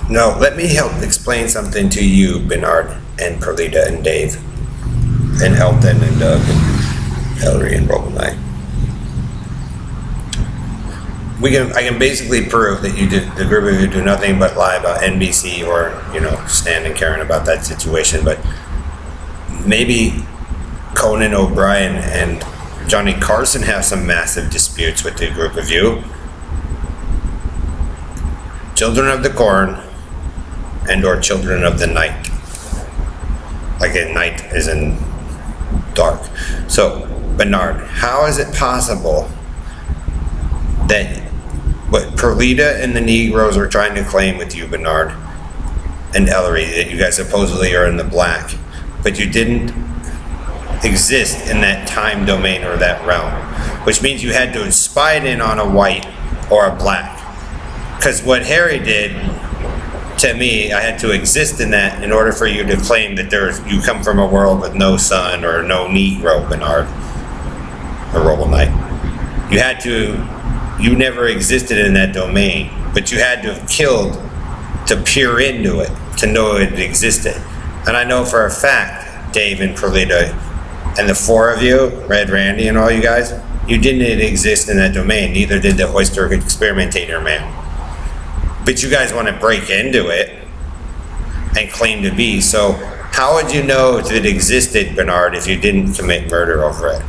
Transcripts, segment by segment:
No, let me help explain something to you, Bernard, and Perlita, and Dave, and Elton, and Doug, and Ellery, and Roland Knight. I can basically prove that the group of you do nothing but lie about NBC or, Stan and Karen about that situation, but maybe Conan O'Brien and Johnny Carson have some massive disputes with the group of you. Children of the Corn and or Children of the Night. Like in night is in dark. So, Bernard, how is it possible that what Perlita and the Negroes are trying to claim with you, Bernard, and Ellery, that you guys supposedly are in the black, but you didn't exist in that time domain or that realm, which means you had to spy it in on a white or a black. Because what Harry did to me, I had to exist in that in order for you to claim that you come from a world with no sun or no Negro, Bernard, or Roland Knight. You never existed in that domain, but you had to have killed to peer into it, to know it existed. And I know for a fact, Dave and Perlita, and the four of you, Red Randy and all you guys, you didn't exist in that domain, neither did the Oyster Experimentator Man. But you guys want to break into it and claim to be. So how would you know if it existed, Bernard, if you didn't commit murder over it?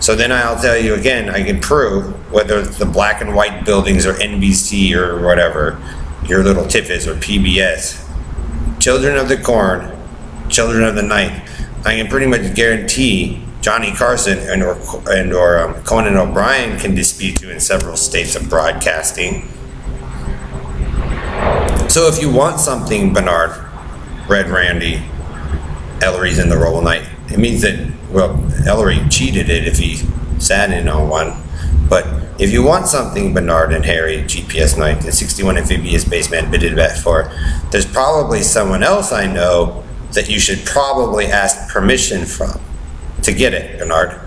So then I'll tell you again, I can prove whether it's the black and white buildings or NBC or whatever, your little Tiffis or PBS, Children of the Corn, Children of the Night. I can pretty much guarantee Johnny Carson and or Conan O'Brien can dispute you in several states of broadcasting. So if you want something, Bernard, Red Randy, Ellery's in the Roll Night, it means that, Ellery cheated it if he sat in on one. But if you want something, Bernard and Harry, GPS Night, the 61 Amphibious Spaceman bitted back for, there's probably someone else I know that you should probably ask permission from to get it, Bernard.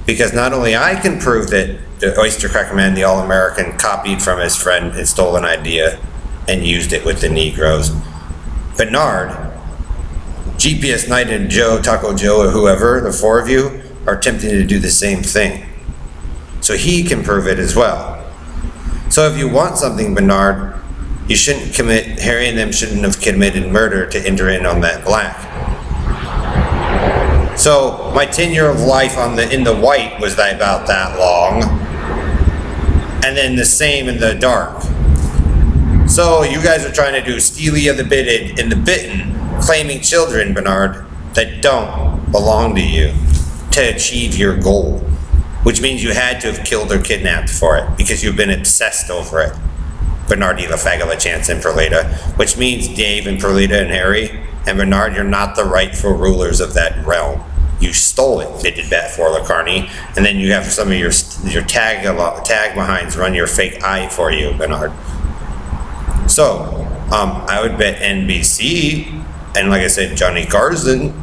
Because not only I can prove that the Oyster Cracker Man, the All-American, copied from his friend and stole an idea and used it with the Negroes. Bernard, GPS Night and Joe, Taco Joe, or whoever, the four of you, are attempting to do the same thing. So he can prove it as well. So if you want something, Bernard, you shouldn't Harry and them shouldn't have committed murder to enter in on that black. So my tenure of life in the white was about that long, and then the same in the dark. So you guys are trying to do Steely of the Bitted and the Bitten, claiming children, Bernard, that don't belong to you to achieve your goal, which means you had to have killed or kidnapped for it because you've been obsessed over it. Bernardi, LaFagala, Chance, and Perlita, which means Dave and Perlita and Harry and Bernard, you're not the rightful rulers of that realm. You stole it, they did that for Lacarni, and then you have some of your tag behinds run your fake eye for you, Bernard. So, I would bet NBC, and like I said, Johnny Carson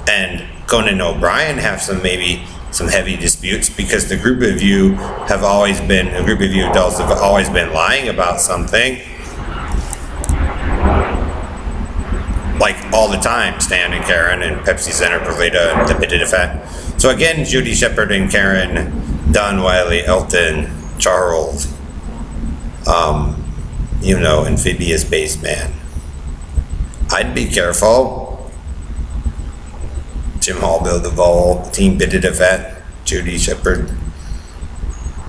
and Conan O'Brien have some heavy disputes because the group of you adults have always been lying about something. Like all the time, Stan and Karen and Pepsi Center, Perlita, and the Bitted Fat. So again, Judy Shepard and Karen, Don Wiley, Elton, Charles, Amphibious Spaceman. I'd be careful. Jim Hall, Bill Duvall, Team Bitted Fat, Judy Shepard,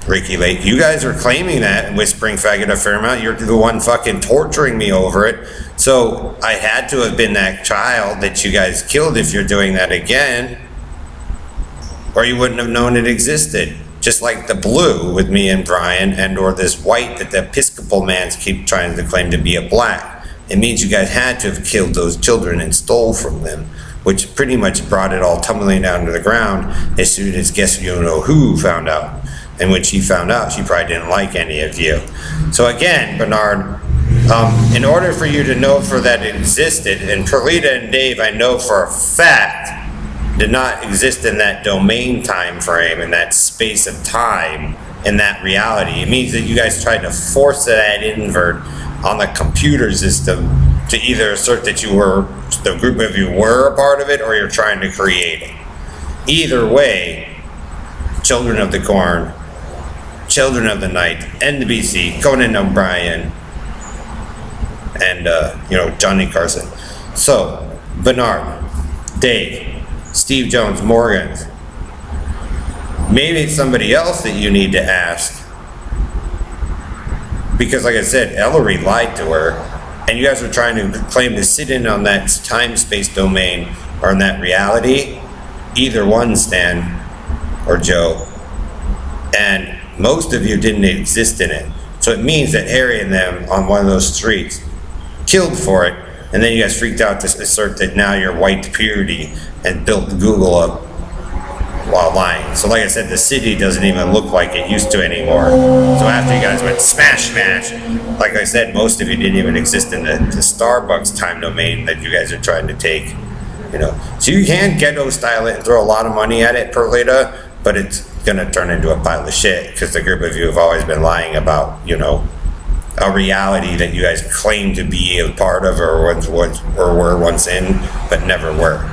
Ricky Lake. You guys are claiming that and whispering faggot a fair amount. You're the one fucking torturing me over it. So I had to have been that child that you guys killed if you're doing that again. Or you wouldn't have known it existed. Just like the blue with me and Brian and or this white that the Episcopal mans keep trying to claim to be a black. It means you guys had to have killed those children and stole from them, which pretty much brought it all tumbling down to the ground as soon as guess-you-know-who found out. And when she found out, she probably didn't like any of you. So again, Bernard, in order for you to know for that it existed, and Perlita and Dave, I know for a fact, did not exist in that domain time frame, in that space of time, in that reality. It means that you guys tried to force that invert on the computer system to either assert that the group of you were a part of it, or you're trying to create it. Either way, Children of the Corn, Children of the Night, NBC, Conan O'Brien, and Johnny Carson. So Bernard, Dave, Steve Jones, Morgan. Maybe it's somebody else that you need to ask, because like I said, Ellery lied to her, and you guys are trying to claim to sit in on that time-space domain or in that reality. Either one, Stan or Joe, and most of you didn't exist in it. So it means that Harry and them on one of those streets killed for it, and then you guys freaked out to assert that now you're white purity and built Google up while lying. So like I said, the city doesn't even look like it used to anymore. So after you guys went smash, like I said, most of you didn't even exist in the Starbucks time domain that you guys are trying to take. So you can ghetto style it and throw a lot of money at it, Perlita, but it's gonna turn into a pile of shit, because the group of you have always been lying about, a reality that you guys claim to be a part of, or were once in, but never were.